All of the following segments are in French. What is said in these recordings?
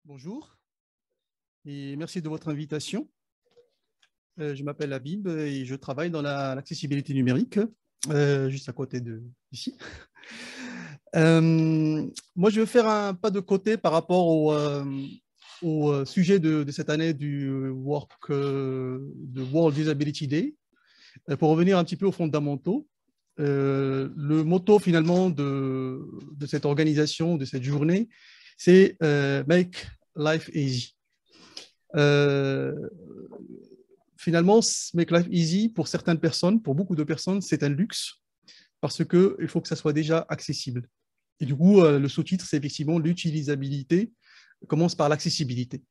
Bonjour et merci de votre invitation. Je m'appelle Habib et je travaille dans l'accessibilité numérique, juste à côté d'ici. Moi, je vais faire un pas de côté par rapport au sujet de cette année du de World Disability Day, pour revenir un petit peu aux fondamentaux. Le motto finalement de cette organisation, de cette journée, c'est Make Life Easy. Finalement, Make Life Easy, pour certaines personnes, pour beaucoup de personnes, c'est un luxe parce qu'il faut que ça soit déjà accessible. Et du coup, le sous-titre, c'est effectivement l'utilisabilité, commence par l'accessibilité.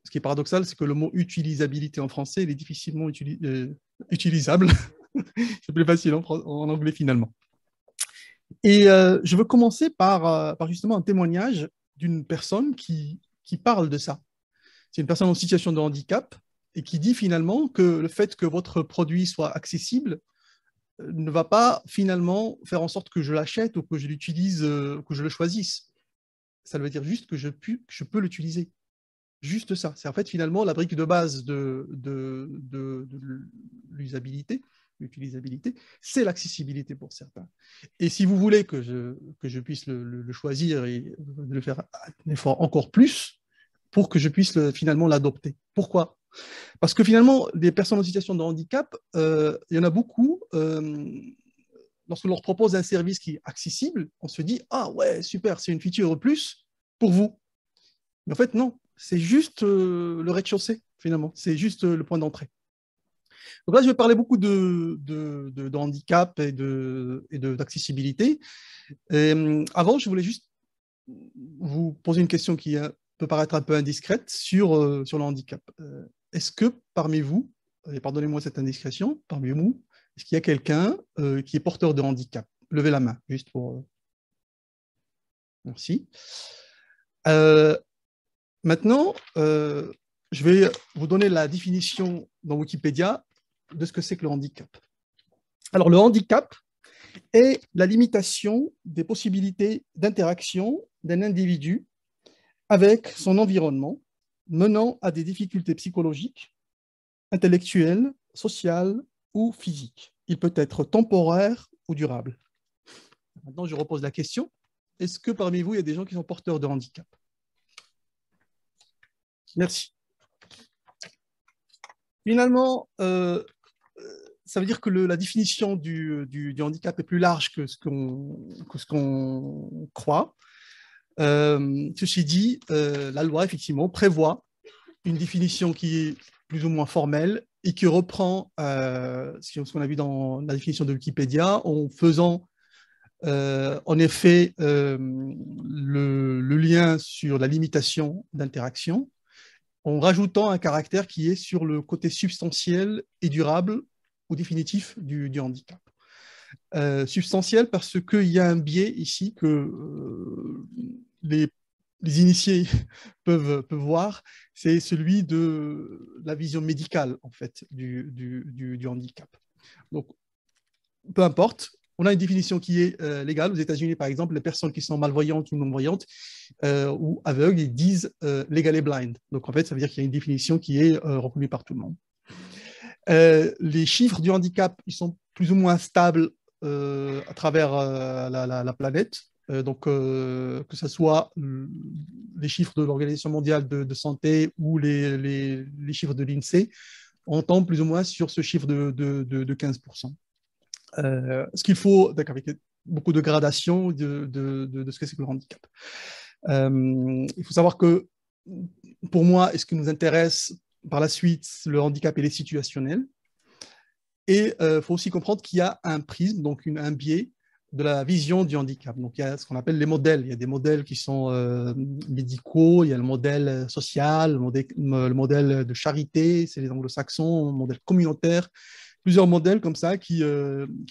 Ce qui est paradoxal, c'est que le mot utilisabilité en français, il est difficilement utilisable. C'est plus facile en anglais finalement. Et je veux commencer par justement un témoignage d'une personne qui parle de ça. C'est une personne en situation de handicap et qui dit finalement que le fait que votre produit soit accessible ne va pas finalement faire en sorte que je l'achète ou que je l'utilise, que je le choisisse. Ça veut dire juste que je peux l'utiliser. Juste ça. C'est en fait finalement la brique de base de l'usabilité, l'utilisabilité, c'est l'accessibilité pour certains. Et si vous voulez que je puisse le choisir et de le faire un effort encore plus pour que je puisse finalement l'adopter. Pourquoi ? Parce que finalement, les personnes en situation de handicap, il y en a beaucoup. Lorsqu'on leur propose un service qui est accessible, on se dit « Ah ouais, super, c'est une feature plus pour vous ». Mais en fait, non, c'est juste le rez-de-chaussée, finalement. C'est juste le point d'entrée. Donc là, je vais parler beaucoup de handicap et d'accessibilité. Avant, je voulais juste vous poser une question qui peut paraître un peu indiscrète sur le handicap. Est-ce que parmi vous, et pardonnez-moi cette indiscrétion, parmi vous, est-ce qu'il y a quelqu'un qui est porteur de handicap? Levez la main, juste pour... Merci. Maintenant, je vais vous donner la définition dans Wikipédia de ce que c'est que le handicap. Alors, le handicap est la limitation des possibilités d'interaction d'un individu avec son environnement, menant à des difficultés psychologiques, intellectuelles, sociales ou physiques. Il peut être temporaire ou durable. Maintenant, je repose la question. Est-ce que parmi vous, il y a des gens qui sont porteurs de handicap? Merci. Finalement, ça veut dire que la définition du handicap est plus large que ce qu'on croit. Ceci dit, la loi, effectivement, prévoit une définition qui est plus ou moins formelle et qui reprend ce qu'on a vu dans la définition de Wikipédia en faisant en effet le lien sur la limitation d'interaction, en rajoutant un caractère qui est sur le côté substantiel et durable ou définitif du handicap. Substantiel parce qu'il y a un biais ici que les initiés peuvent voir, c'est celui de la vision médicale en fait du handicap. Donc, peu importe, on a une définition qui est légale. Aux États-Unis, par exemple, les personnes qui sont malvoyantes ou non-voyantes ou aveugles, ils disent legally blind. Donc, en fait, ça veut dire qu'il y a une définition qui est reconnue par tout le monde. Les chiffres du handicap, ils sont plus ou moins stables à travers la planète. Donc, que ce soit les chiffres de l'Organisation mondiale de santé ou les chiffres de l'INSEE, on tombe plus ou moins sur ce chiffre de 15%. Ce qu'il faut, avec beaucoup de gradation de ce que c'est que le handicap. Il faut savoir que, pour moi, et ce qui nous intéresse par la suite, le handicap, il est situationnel. Et il faut aussi comprendre qu'il y a un prisme, donc un biais de la vision du handicap. Donc, il y a ce qu'on appelle les modèles. Il y a des modèles qui sont médicaux, il y a le modèle social, le modèle de charité, c'est les anglo-saxons, le modèle communautaire, plusieurs modèles comme ça qui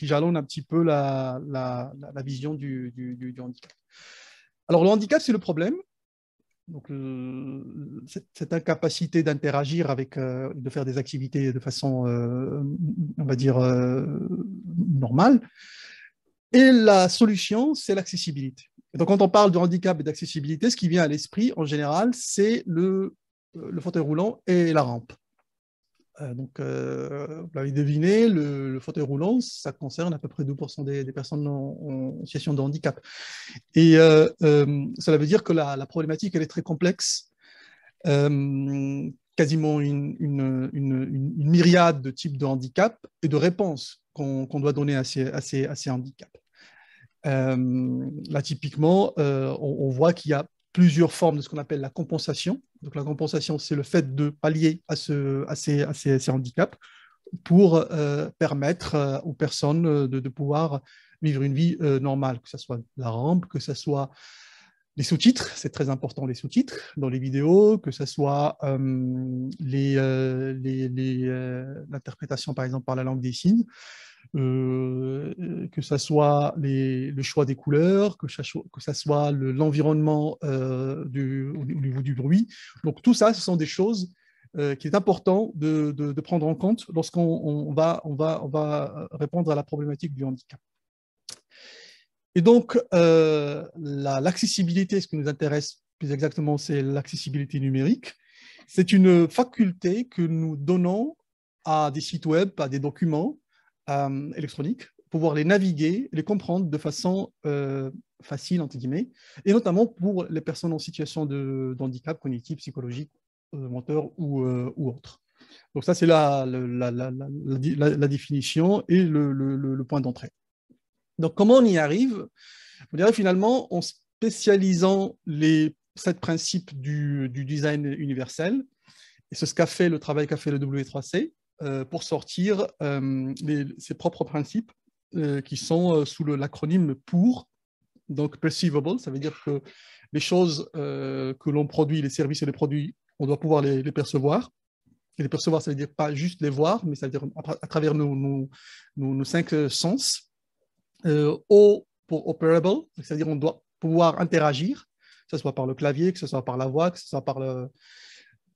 jalonnent un petit peu la vision du handicap. Alors, le handicap, c'est le problème. Donc, cette incapacité d'interagir avec, de faire des activités de façon, on va dire, normale. Et la solution, c'est l'accessibilité. Et donc, quand on parle de handicap et d'accessibilité, ce qui vient à l'esprit, en général, c'est le fauteuil roulant et la rampe. Vous l'avez deviné, le fauteuil roulant, ça concerne à peu près 2% des personnes en situation de handicap. Et cela veut dire que la problématique, elle est très complexe. Quasiment une myriade de types de handicap et de réponses qu'on doit donner à ces handicaps. Là, typiquement, on voit qu'il y a plusieurs formes de ce qu'on appelle la compensation. Donc, la compensation, c'est le fait de pallier à ces handicaps pour permettre aux personnes de pouvoir vivre une vie normale, que ce soit la rampe, que ce soit les sous-titres, c'est très important les sous-titres dans les vidéos, que ce soit l'interprétation par exemple par la langue des signes, que ce soit le choix des couleurs, que ce soit l'environnement au niveau du bruit. Donc tout ça, ce sont des choses qu'il est important de prendre en compte lorsqu'on va répondre à la problématique du handicap. Et donc, l'accessibilité, ce qui nous intéresse plus exactement, c'est l'accessibilité numérique. C'est une faculté que nous donnons à des sites web, à des documents électroniques, pour pouvoir les naviguer, les comprendre de façon facile, entre guillemets, et notamment pour les personnes en situation de handicap cognitif, psychologique, moteur ou autre. Donc ça, c'est la définition et le point d'entrée. Donc, comment on y arrive? On dirait finalement en spécialisant les 7 principes du design universel. Et c'est ce qu'a fait le travail qu'a fait le W3C pour sortir ses propres principes qui sont sous l'acronyme POUR. Donc, perceivable, ça veut dire que les choses que l'on produit, les services et les produits, on doit pouvoir les percevoir. Et les percevoir, ça veut dire pas juste les voir, mais ça veut dire à travers nos 5 sens. O pour operable, c'est-à-dire on doit pouvoir interagir, que ce soit par le clavier, que ce soit par la voix, que ce soit par le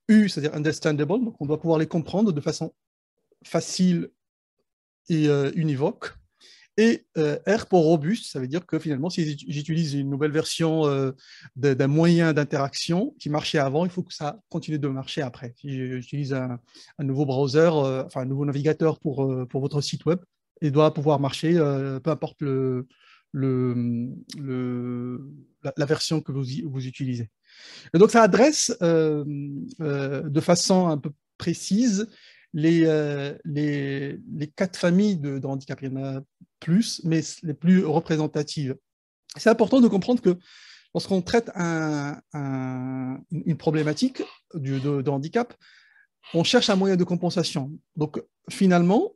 U, c'est-à-dire understandable, donc on doit pouvoir les comprendre de façon facile et univoque. Et R pour robuste, ça veut dire que finalement, si j'utilise une nouvelle version d'un moyen d'interaction qui marchait avant, il faut que ça continue de marcher après. Si j'utilise un nouveau browser, enfin un nouveau navigateur pour votre site web, il doit pouvoir marcher, peu importe la version que vous utilisez. Et donc, ça adresse de façon un peu précise les 4 familles de handicap. Il y en a plus, mais les plus représentatives. C'est important de comprendre que lorsqu'on traite une problématique de handicap, on cherche un moyen de compensation. Donc, finalement,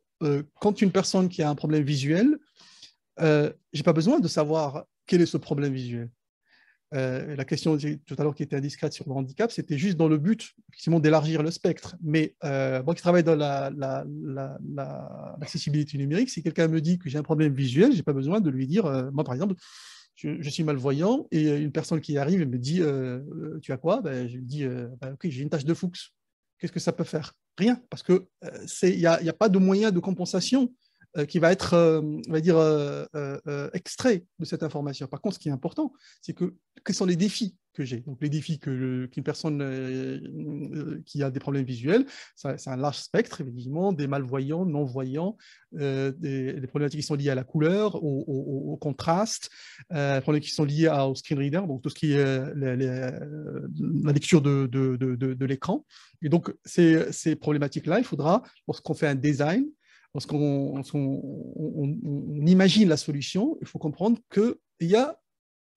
quand une personne qui a un problème visuel, je n'ai pas besoin de savoir quel est ce problème visuel. La question tout à l'heure qui était indiscrète sur le handicap, c'était juste dans le but d'élargir le spectre. Mais moi qui travaille dans l'accessibilité numérique, si quelqu'un me dit que j'ai un problème visuel, je n'ai pas besoin de lui dire, moi par exemple, je suis malvoyant et une personne qui arrive et me dit tu as quoi? Je lui dis ok, j'ai une tache de Fuchs. Qu'est-ce que ça peut faire? Rien, parce qu'il n'y a pas de moyen de compensation qui va être, on va dire, extrait de cette information. Par contre, ce qui est important, c'est quels sont les défis que j'ai. Donc, les défis qu'une personne qui a des problèmes visuels, c'est un large spectre, évidemment, des malvoyants, non-voyants, des problématiques qui sont liées à la couleur, au contraste, des problèmes qui sont liés au screen reader, donc tout ce qui est la lecture de l'écran. Et donc, ces problématiques-là, il faudra, lorsqu'on fait un design, lorsqu'on imagine la solution, il faut comprendre qu'il y a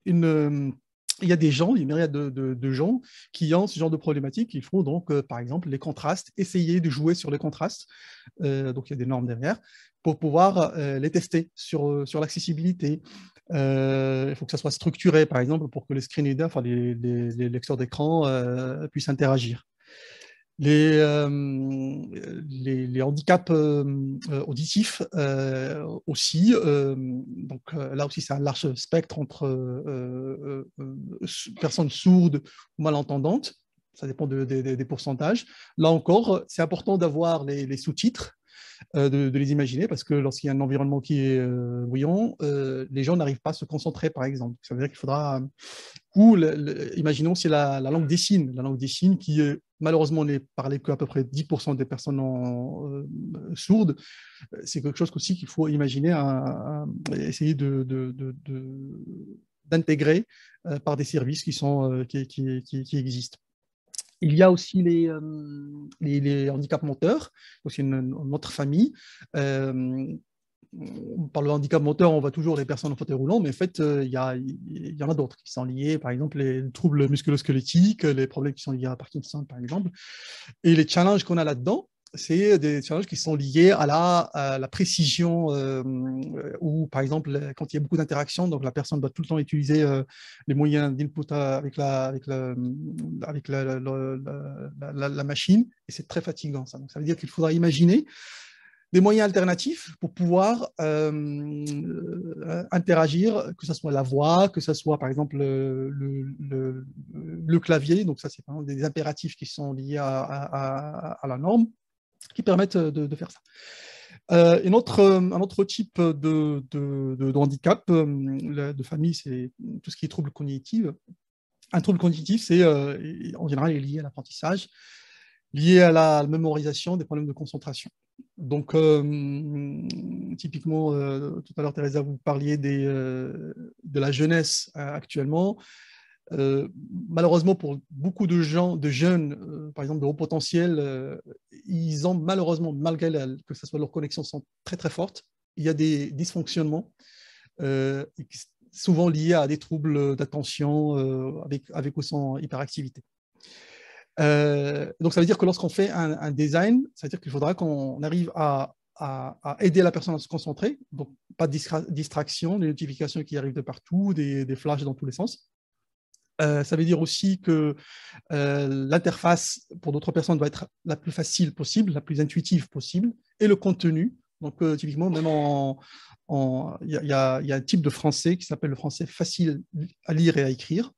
des gens, une myriade de gens qui ont ce genre de problématiques. Il faut donc, par exemple, les contrastes, essayer de jouer sur les contrastes. Donc, il y a des normes derrière pour pouvoir les tester sur l'accessibilité. Il faut que ça soit structuré, par exemple, pour que les screen readers, enfin les lecteurs d'écran puissent interagir. Les handicaps auditifs aussi. Donc là aussi, c'est un large spectre entre personnes sourdes ou malentendantes. Ça dépend des pourcentages. Là encore, c'est important d'avoir les sous-titres. de les imaginer, parce que lorsqu'il y a un environnement qui est bruyant, les gens n'arrivent pas à se concentrer, par exemple. Ça veut dire qu'il faudra... Ou, imaginons, c'est la langue des signes qui, malheureusement, n'est parlée qu'à peu près 10% des personnes sourdes. C'est quelque chose aussi qu'il faut imaginer, essayer d'intégrer par des services qui existent. Il y a aussi les handicaps moteurs, aussi une autre famille. Par le handicap moteur, on voit toujours les personnes en fauteuil roulant, mais en fait, il y en a d'autres qui sont liés, par exemple, les troubles musculo-squelettiques, les problèmes qui sont liés à Parkinson, par exemple. Et les challenges qu'on a là-dedans, c'est des challenges qui sont liés à la précision, où, par exemple, quand il y a beaucoup d'interactions, donc la personne doit tout le temps utiliser les moyens d'input avec la machine, et c'est très fatigant, ça. Donc, ça veut dire qu'il faudra imaginer des moyens alternatifs pour pouvoir interagir, que ce soit la voix, que ce soit par exemple le clavier, donc ça c'est des impératifs qui sont liés à la norme, qui permettent de faire ça. Un autre type de handicap de famille, c'est tout ce qui est trouble cognitif. Un trouble cognitif, c'est en général est lié à l'apprentissage, lié à la mémorisation, des problèmes de concentration. Donc, typiquement, tout à l'heure, Teresa, vous parliez de la jeunesse actuellement. Malheureusement, pour beaucoup de jeunes, par exemple de haut potentiel, ils ont malheureusement, malgré que ce soit leurs connexions sont très très fortes, il y a des dysfonctionnements, souvent liés à des troubles d'attention avec ou sans hyperactivité. Donc, ça veut dire que lorsqu'on fait un design, ça veut dire qu'il faudra qu'on arrive à aider la personne à se concentrer. Donc, pas de distraction, des notifications qui arrivent de partout, des flashs dans tous les sens. Ça veut dire aussi que l'interface pour d'autres personnes doit être la plus facile possible, la plus intuitive possible, et le contenu. Donc, typiquement, même il y a un type de français qui s'appelle le français facile à lire et à écrire,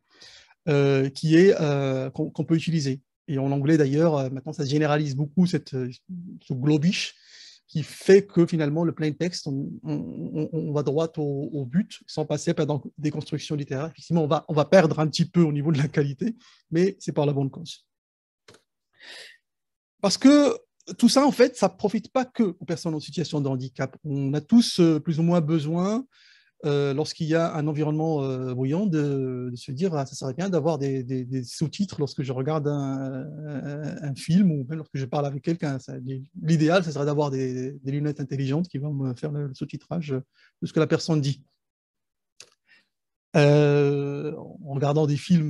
qu'on peut utiliser. Et en anglais, d'ailleurs, maintenant, ça se généralise beaucoup, ce globish, qui fait que finalement, le plain text, on va droit au but, sans passer par des constructions littéraires. Effectivement, on va perdre un petit peu au niveau de la qualité, mais c'est par la bonne cause. Parce que tout ça, en fait, ça ne profite pas que aux personnes en situation de handicap. On a tous plus ou moins besoin, lorsqu'il y a un environnement bruyant, de se dire ça serait bien d'avoir des sous-titres lorsque je regarde un film ou même lorsque je parle avec quelqu'un. L'idéal, ce serait d'avoir des lunettes intelligentes qui vont me faire le sous-titrage de ce que la personne dit. En regardant des films,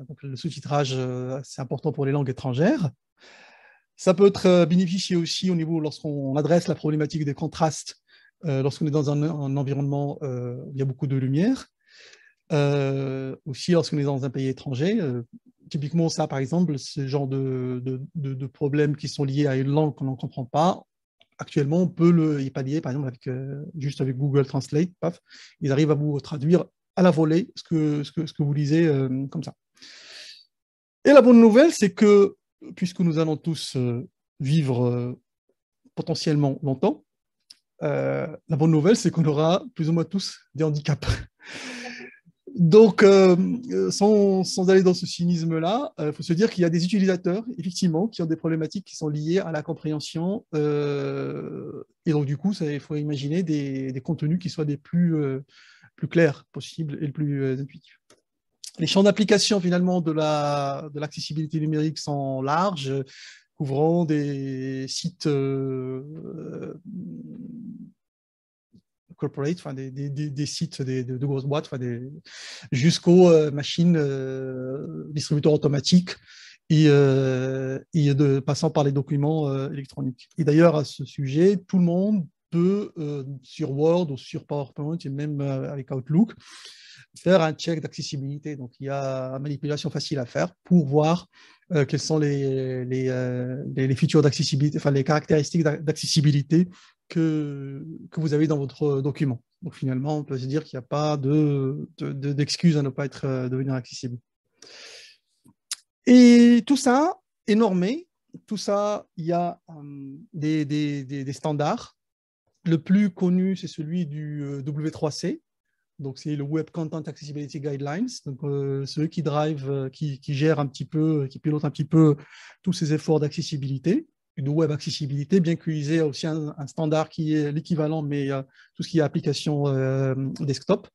donc le sous-titrage, c'est important pour les langues étrangères. Ça peut être bénéficié aussi au niveau lorsqu'on adresse la problématique des contrastes. Lorsqu'on est dans un environnement où il y a beaucoup de lumière, aussi lorsqu'on est dans un pays étranger, typiquement ça par exemple, ce genre de problèmes qui sont liés à une langue qu'on ne comprend pas, actuellement on peut y pallier par exemple juste avec Google Translate, paf, ils arrivent à vous traduire à la volée ce que vous lisez comme ça. Et la bonne nouvelle, c'est que puisque nous allons tous vivre potentiellement longtemps, la bonne nouvelle, c'est qu'on aura plus ou moins tous des handicaps. Donc, sans aller dans ce cynisme-là, il faut se dire qu'il y a des utilisateurs, effectivement, qui ont des problématiques qui sont liées à la compréhension. Et donc, du coup, il faut imaginer des contenus qui soient des plus clairs possibles et le plus intuitifs. Les champs d'application, finalement, de l'accessibilité numérique sont larges, couvrant des sites corporate, enfin des sites de grosses boîtes, jusqu'aux machines distributeurs automatiques et passant par les documents électroniques. Et d'ailleurs, à ce sujet, tout le monde peut, sur Word ou sur PowerPoint, et même avec Outlook, faire un check d'accessibilité. Donc, il y a une manipulation facile à faire pour voir quelles sont les features d'accessibilité, enfin les caractéristiques d'accessibilité que vous avez dans votre document. Donc, finalement, on peut se dire qu'il n'y a pas d'excuse à ne pas devenir accessible. Et tout ça est normé tout ça, il y a des standards. Le plus connu, c'est celui du W3C. Donc, c'est le Web Content Accessibility Guidelines. Donc, ceux qui drive, qui gèrent un petit peu, qui pilotent un petit peu tous ces efforts d'accessibilité, de web accessibilité, bien qu'il y ait aussi un standard qui est l'équivalent, mais tout ce qui est application desktop.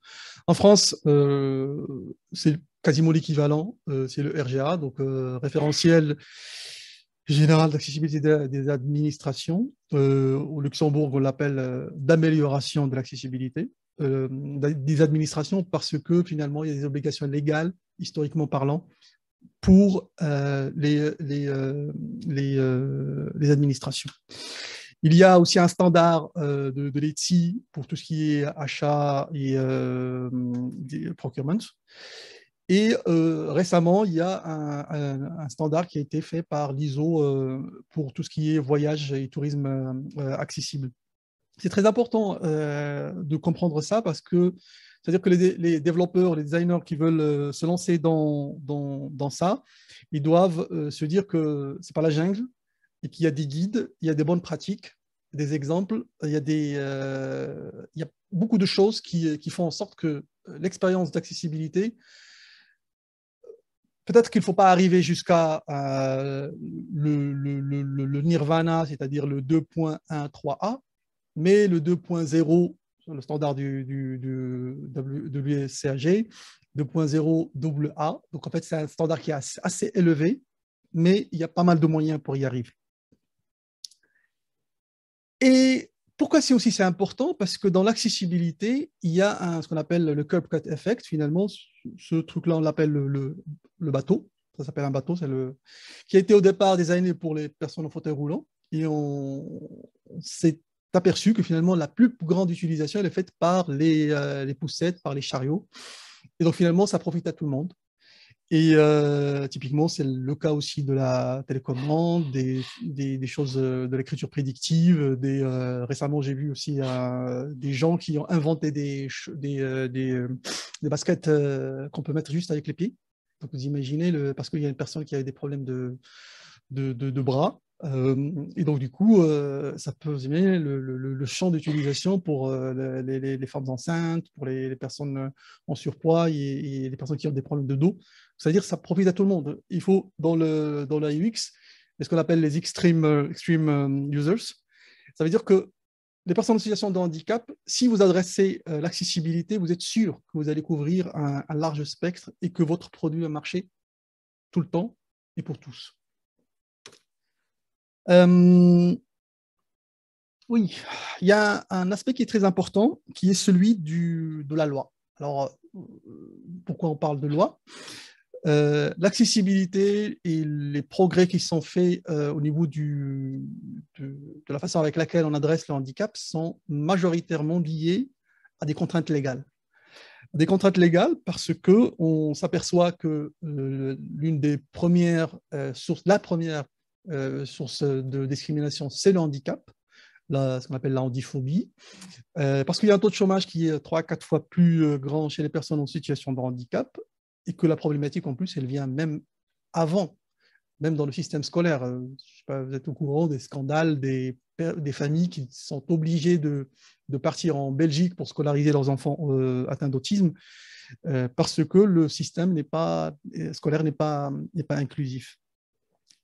En France, c'est quasiment l'équivalent, c'est le RGA, donc référentiel général d'accessibilité des administrations. Au Luxembourg, on l'appelle d'amélioration de l'accessibilité des administrations parce que finalement, il y a des obligations légales, historiquement parlant, pour les administrations. Il y a aussi un standard de l'ETSI pour tout ce qui est achat et procurement. Et récemment, il y a un standard qui a été fait par l'ISO pour tout ce qui est voyage et tourisme accessible. C'est très important de comprendre ça parce que c'est-à-dire que les développeurs, les designers qui veulent se lancer dans ça, ils doivent se dire que ce n'est pas la jungle et qu'il y a des guides, il y a des bonnes pratiques, des exemples, il y a beaucoup de choses qui font en sorte que l'expérience d'accessibilité, peut-être qu'il ne faut pas arriver jusqu'à le nirvana, c'est-à-dire le 2.13a, mais le 2.0, le standard de l'USCAG, 2.0 AA. Donc, en fait, c'est un standard qui est assez élevé, mais il y a pas mal de moyens pour y arriver. Et pourquoi c'est important? Parce que dans l'accessibilité, il y a ce qu'on appelle le curb cut effect. Finalement, ce truc-là, on l'appelle le bateau. Ça s'appelle un bateau, qui a été au départ designé pour les personnes en fauteuil roulant. Et on s'est aperçu que finalement, la plus grande utilisation, elle est faite par les poussettes, par les chariots. Et donc, finalement, ça profite à tout le monde. Et typiquement, c'est le cas aussi de la télécommande, des choses de l'écriture prédictive. Récemment, j'ai vu aussi des gens qui ont inventé des baskets qu'on peut mettre juste avec les pieds. Donc, vous imaginez, parce qu'il y a une personne qui a des problèmes de bras. Et donc, du coup, ça peut vous imaginer le champ d'utilisation pour les femmes enceintes, pour les personnes en surpoids et les personnes qui ont des problèmes de dos. C'est-à-dire que ça profite à tout le monde. Il faut, dans la UX, ce qu'on appelle les extreme users. Ça veut dire que les personnes en situation de handicap, si vous adressez l'accessibilité, vous êtes sûr que vous allez couvrir un large spectre et que votre produit va marcher tout le temps et pour tous. Oui, il y a un aspect qui est très important, qui est celui de la loi. Alors, pourquoi on parle de loi? L'accessibilité et les progrès qui sont faits au niveau de la façon avec laquelle on adresse le handicap sont majoritairement liés à des contraintes légales. Des contraintes légales parce qu'on s'aperçoit que l'une des premières sources, la première source de discrimination, c'est le handicap, ce qu'on appelle la handiphobie, parce qu'il y a un taux de chômage qui est 3 à 4 fois plus grand chez les personnes en situation de handicap, et que la problématique, en plus, elle vient même avant, même dans le système scolaire. Je sais pas, vous êtes au courant des scandales des familles qui sont obligées de partir en Belgique pour scolariser leurs enfants atteints d'autisme, parce que le système scolaire n'est pas inclusif.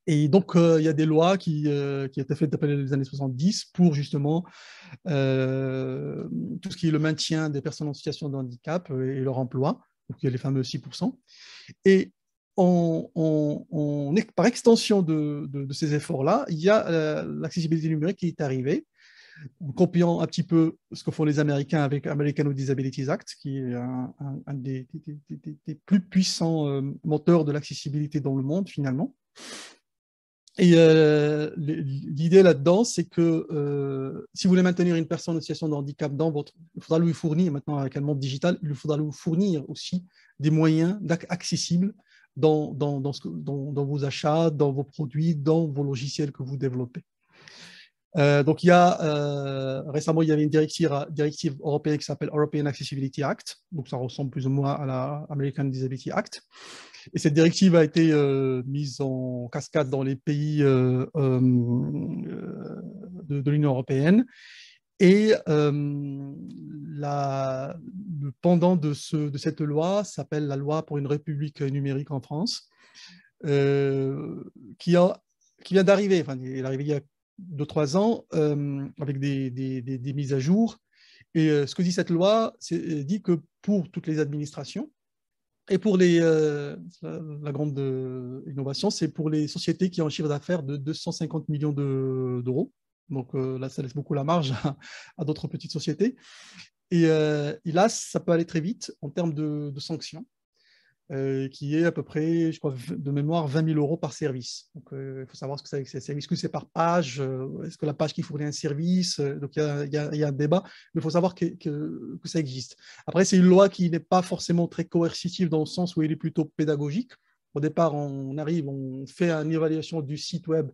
Et donc, il y a des lois qui étaient faites depuis les années 70 pour justement tout ce qui est le maintien des personnes en situation de handicap et leur emploi. Donc, il y a les fameux 6%. Et par extension de ces efforts-là, il y a l'accessibilité numérique qui est arrivée, en copiant un petit peu ce que font les Américains avec American with Disabilities Act, qui est un des plus puissants moteurs de l'accessibilité dans le monde, finalement. Et l'idée là-dedans, c'est que si vous voulez maintenir une personne en situation de handicap il faudra lui fournir, maintenant avec un monde digital, il faudra lui fournir aussi des moyens accessibles dans vos achats, dans vos produits, dans vos logiciels que vous développez. Donc, récemment, il y avait une directive européenne qui s'appelle European Accessibility Act, donc ça ressemble plus ou moins à la American Disability Act, Et cette directive a été mise en cascade dans les pays de l'Union européenne. Et le pendant de cette loi s'appelle la loi pour une république numérique en France, qui vient d'arriver. Enfin, il est arrivé il y a 2-3 ans avec des mises à jour. Et ce que dit cette loi, dit que pour toutes les administrations, et pour la grande innovation, c'est pour les sociétés qui ont un chiffre d'affaires de 250 millions d'euros. Donc là, ça laisse beaucoup la marge à d'autres petites sociétés. Et là, ça peut aller très vite en termes de sanctions, qui est à peu près, je crois, de mémoire, 20 000 euros par service. Donc il faut savoir ce que c'est avec ces services. Est-ce que c'est par page? Est-ce que la page qui fournit un service? Donc il y a un débat, mais il faut savoir que ça existe. Après, c'est une loi qui n'est pas forcément très coercitive dans le sens où elle est plutôt pédagogique. Au départ, on arrive, on fait une évaluation du site web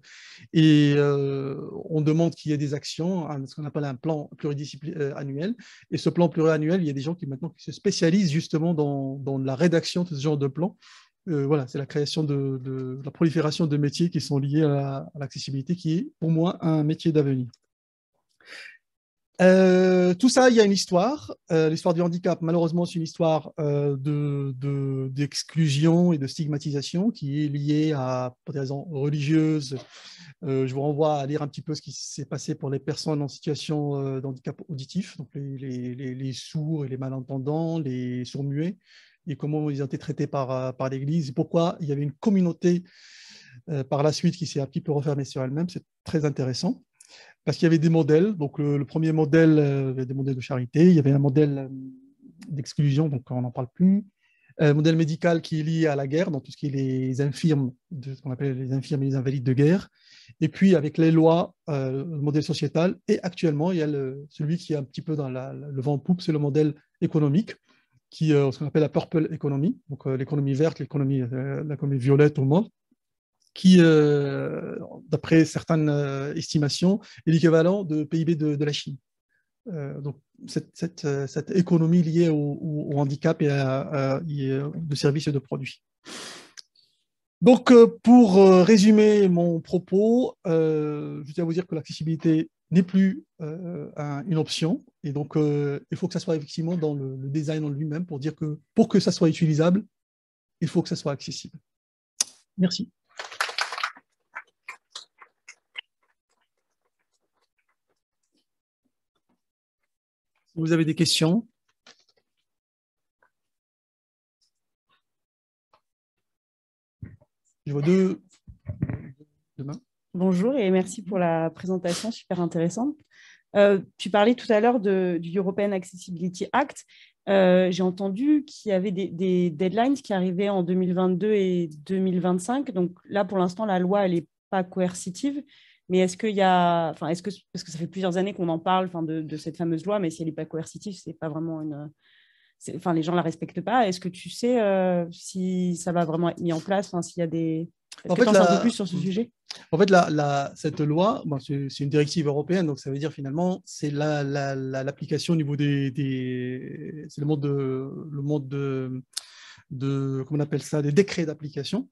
et on demande qu'il y ait des actions, ce qu'on appelle un plan pluridisciplinaire annuel. Et ce plan pluriannuel, il y a des gens qui maintenant qui se spécialisent justement dans la rédaction de ce genre de plan. Voilà, c'est la création de la prolifération de métiers qui sont liés à l'accessibilité, qui est pour moi un métier d'avenir. Tout ça, il y a une histoire. L'histoire du handicap, malheureusement, c'est une histoire d'exclusion et de stigmatisation qui est liée pour des raisons religieuses. Je vous renvoie à lire un petit peu ce qui s'est passé pour les personnes en situation d'handicap auditif, donc les sourds et les malentendants, les sourds-muets, et comment ils ont été traités par l'Église, et pourquoi il y avait une communauté par la suite qui s'est un petit peu refermée sur elle-même. C'est très intéressant. Parce qu'il y avait des modèles. Donc, le premier modèle, il y avait des modèles de charité. Il y avait un modèle d'exclusion, donc on n'en parle plus. Un modèle médical qui est lié à la guerre, donc tout ce qui est les infirmes, ce qu'on appelle les infirmes et les invalides de guerre. Et puis, avec les lois, le modèle sociétal. Et actuellement, il y a celui qui est un petit peu dans le vent en poupe, c'est le modèle économique, ce qu'on appelle la purple economy, donc l'économie verte, l'économie violette au monde, qui, d'après certaines estimations, est l'équivalent de PIB de la Chine. Donc, cette économie liée au handicap et de services et de produits. Donc, pour résumer mon propos, je tiens à vous dire que l'accessibilité n'est plus une option. Et donc, il faut que ça soit effectivement dans le design en lui-même pour dire que pour que ça soit utilisable, il faut que ça soit accessible. Merci. Vous avez des questions? Je vois deux mains. Bonjour et merci pour la présentation super intéressante. Tu parlais tout à l'heure du European Accessibility Act. J'ai entendu qu'il y avait des deadlines qui arrivaient en 2022 et 2025. Donc là, pour l'instant, la loi, elle n'est pas coercitive. Mais est-ce qu'il y a, parce que ça fait plusieurs années qu'on en parle, de cette fameuse loi, mais si elle n'est pas coercitive, c'est pas vraiment les gens la respectent pas. Est-ce que tu sais si ça va vraiment être mis en place, s'il y a des... Est-ce que tu en sais un peu plus sur ce sujet? En fait, cette loi, c'est une directive européenne, donc ça veut dire finalement, c'est l'application au niveau c'est le mode comment on appelle ça, des décrets d'application.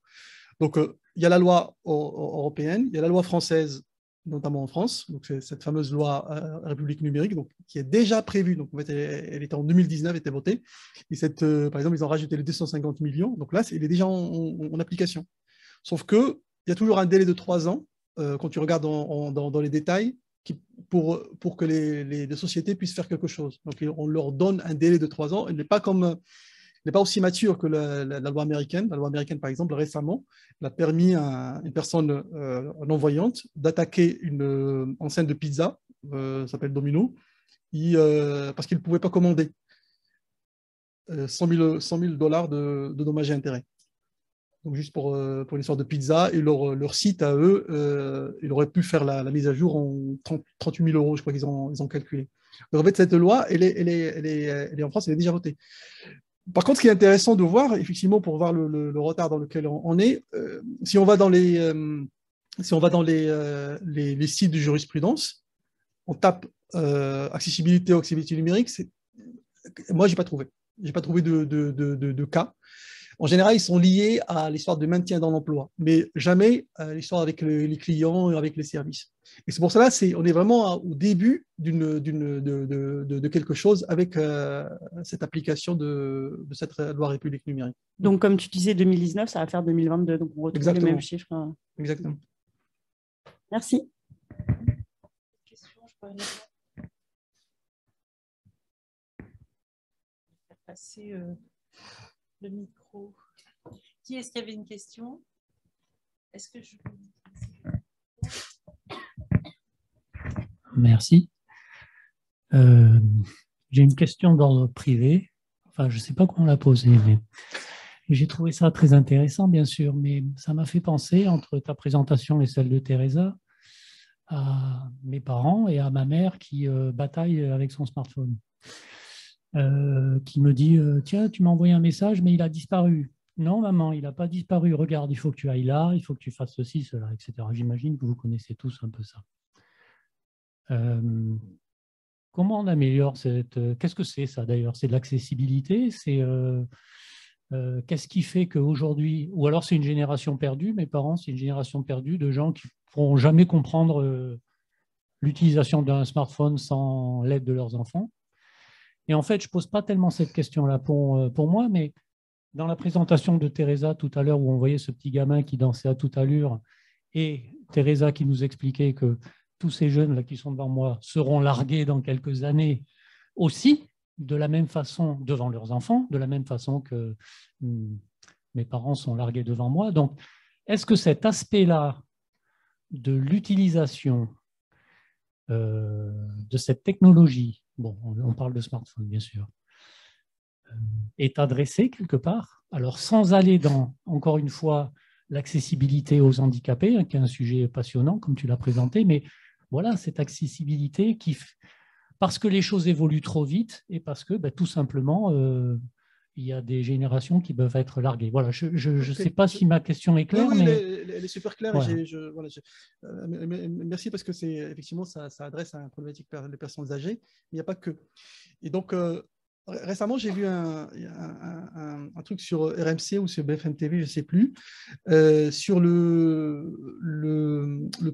Donc, il y a la loi européenne, il y a la loi française, notamment en France, donc c'est cette fameuse loi République numérique, donc, qui est déjà prévue. Donc, en fait, elle était en 2019, elle était votée. Et par exemple, ils ont rajouté les 250 millions. Donc là, il est déjà en application. Sauf qu'il y a toujours un délai de 3 ans, quand tu regardes dans les détails, pour que les sociétés puissent faire quelque chose. Donc, on leur donne un délai de 3 ans. Elle n'est pas aussi mature que la loi américaine. La loi américaine, par exemple, récemment, elle a permis à une personne non-voyante d'attaquer une enseigne de pizza, ça s'appelle Domino, parce qu'il ne pouvait pas commander 100 000 $, de dommages et intérêts. Donc, juste pour une histoire de pizza, et leur site à eux, ils auraient pu faire la mise à jour en 38 000 €, je crois qu'ils ont calculé. Donc, en fait, cette loi, elle est en France, elle est déjà votée. Par contre, ce qui est intéressant de voir, effectivement, pour voir le retard dans lequel on est, si on va dans les sites de jurisprudence, on tape accessibilité ou accessibilité numérique, moi, je n'ai pas trouvé. Je n'ai pas trouvé de cas. En général, ils sont liés à l'histoire de maintien dans l'emploi, mais jamais à l'histoire avec les clients et avec les services. Et c'est pour cela, on est vraiment au début de quelque chose avec cette application de cette loi République numérique. Donc, comme tu disais, 2019, ça va faire 2022. Donc, on retrouve Exactement. les mêmes chiffres. Exactement. Merci. Passer le micro. Qui est-ce qui avait une question? Est-ce que je peux... Merci. J'ai une question d'ordre privé. Enfin, je ne sais pas comment la poser, mais j'ai trouvé ça très intéressant, bien sûr, mais ça m'a fait penser, entre ta présentation et celle de Teresa, à mes parents et à ma mère qui bataille avec son smartphone. Qui me dit tiens, tu m'as envoyé un message, mais il a disparu. Non, maman, il n'a pas disparu. Regarde, il faut que tu ailles là, il faut que tu fasses ceci, cela, etc. J'imagine que vous connaissez tous un peu ça. Comment on améliore cette... Qu'est-ce que c'est ça d'ailleurs? C'est de l'accessibilité? C'est qu'est-ce qui fait qu'aujourd'hui... Ou alors c'est une génération perdue, mes parents, c'est une génération perdue de gens qui ne pourront jamais comprendre l'utilisation d'un smartphone sans l'aide de leurs enfants. Et en fait, je ne pose pas tellement cette question-là pour moi, mais dans la présentation de Teresa tout à l'heure, où on voyait ce petit gamin qui dansait à toute allure, et Teresa qui nous expliquait que tous ces jeunes là qui sont devant moi seront largués dans quelques années aussi, de la même façon devant leurs enfants, de la même façon que mes parents sont largués devant moi. Donc, est-ce que cet aspect-là de l'utilisation de cette technologie, bon, on parle de smartphone bien sûr, est adressé quelque part, alors sans aller dans, encore une fois, l'accessibilité aux handicapés, hein, qui est un sujet passionnant comme tu l'as présenté, mais voilà, cette accessibilité parce que les choses évoluent trop vite et parce que tout simplement, il y a des générations qui peuvent être larguées. Voilà, je ne sais pas si ma question est claire. Oui, mais... elle est super claire. Voilà. Merci parce que effectivement, ça adresse à une problématique des personnes âgées, mais il n'y a pas que. Et donc, récemment, j'ai vu un truc sur RMC ou sur BFM TV, je ne sais plus, sur le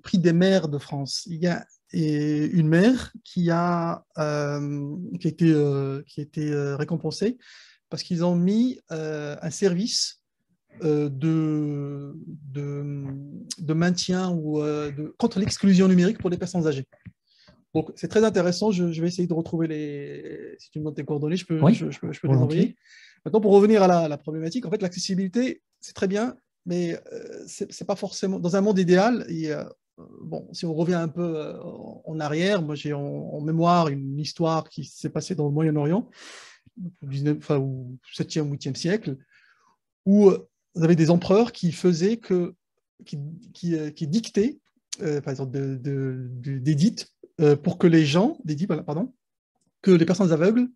prix des maires de France. Il y a une maire qui a été récompensée parce qu'ils ont mis un service de maintien ou contre l'exclusion numérique pour les personnes âgées. Donc, c'est très intéressant. Je vais essayer de retrouver si tu me donnes tes coordonnées, je peux les envoyer. Maintenant, pour revenir à la problématique, en fait, l'accessibilité, c'est très bien, mais c'est pas forcément... Dans un monde idéal, bon, si on revient un peu en arrière, moi, j'ai en mémoire une histoire qui s'est passée dans le Moyen-Orient, au 7e ou 8e siècle, où vous avez des empereurs qui faisaient qui dictaient, par exemple, des dites pour que les gens, que les personnes aveugles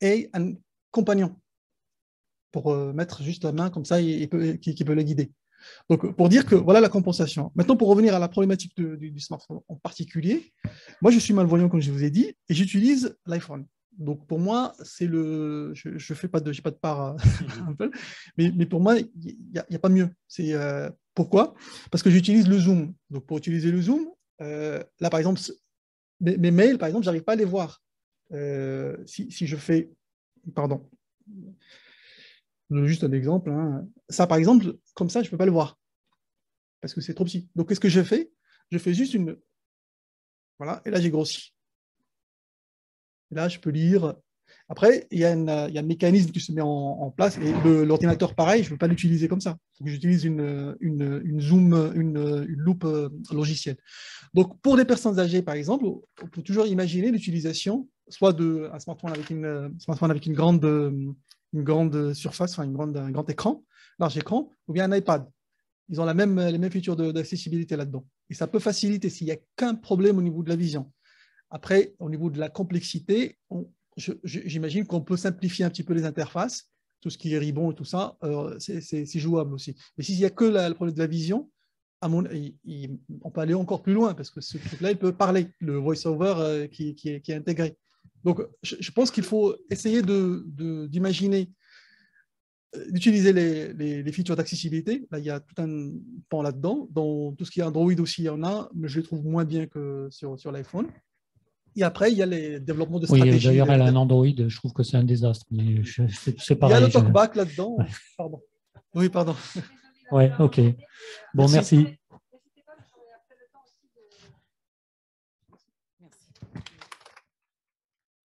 aient un compagnon pour mettre juste la main comme ça et qui peut les guider. Donc, pour dire que voilà la compensation. Maintenant, pour revenir à la problématique du smartphone en particulier, moi, je suis malvoyant, comme je vous ai dit, et j'utilise l'iPhone. Donc, pour moi, c'est je fais pas j'ai pas de part mais pour moi, il n'y a pas mieux. Pourquoi? Parce que j'utilise le Zoom. Donc, pour utiliser le Zoom, là, par exemple, mes mails, par exemple, je n'arrive pas à les voir. Si je fais... Pardon. Juste un exemple. Hein. Ça, par exemple, comme ça, je ne peux pas le voir. Parce que c'est trop petit. Donc, qu'est-ce que je fais? Je fais juste une... Voilà, et là, j'ai grossi. Et là, je peux lire. Après, il y a un mécanisme qui se met en place. Et l'ordinateur, pareil, je ne peux pas l'utiliser comme ça. Il faut que j'utilise une zoom, une loupe logicielle. Donc, pour les personnes âgées, par exemple, on peut toujours imaginer l'utilisation soit d'un smartphone avec une grande surface, enfin un grand écran, large écran, ou bien un iPad. Ils ont les mêmes features d'accessibilité là-dedans. Et ça peut faciliter s'il n'y a qu'un problème au niveau de la vision. Après, au niveau de la complexité, j'imagine qu'on peut simplifier un petit peu les interfaces, tout ce qui est ribbon et tout ça, c'est jouable aussi. Mais s'il n'y a que le problème de la vision, on peut aller encore plus loin parce que ce truc-là, il peut parler, le voice-over qui est intégré. Donc, je pense qu'il faut essayer d'imaginer d'utiliser les features d'accessibilité. Là, il y a tout un pan là-dedans. Dans tout ce qui est Android aussi, il y en a, mais je les trouve moins bien que sur l'iPhone. Et après, il y a les développements de stratégie. Oui, d'ailleurs, elle a un Android, je trouve que c'est un désastre. Mais c'est pareil. Il y a le talkback là-dedans. Ouais. Pardon. Oui, pardon. Ouais, ok. Bon, merci.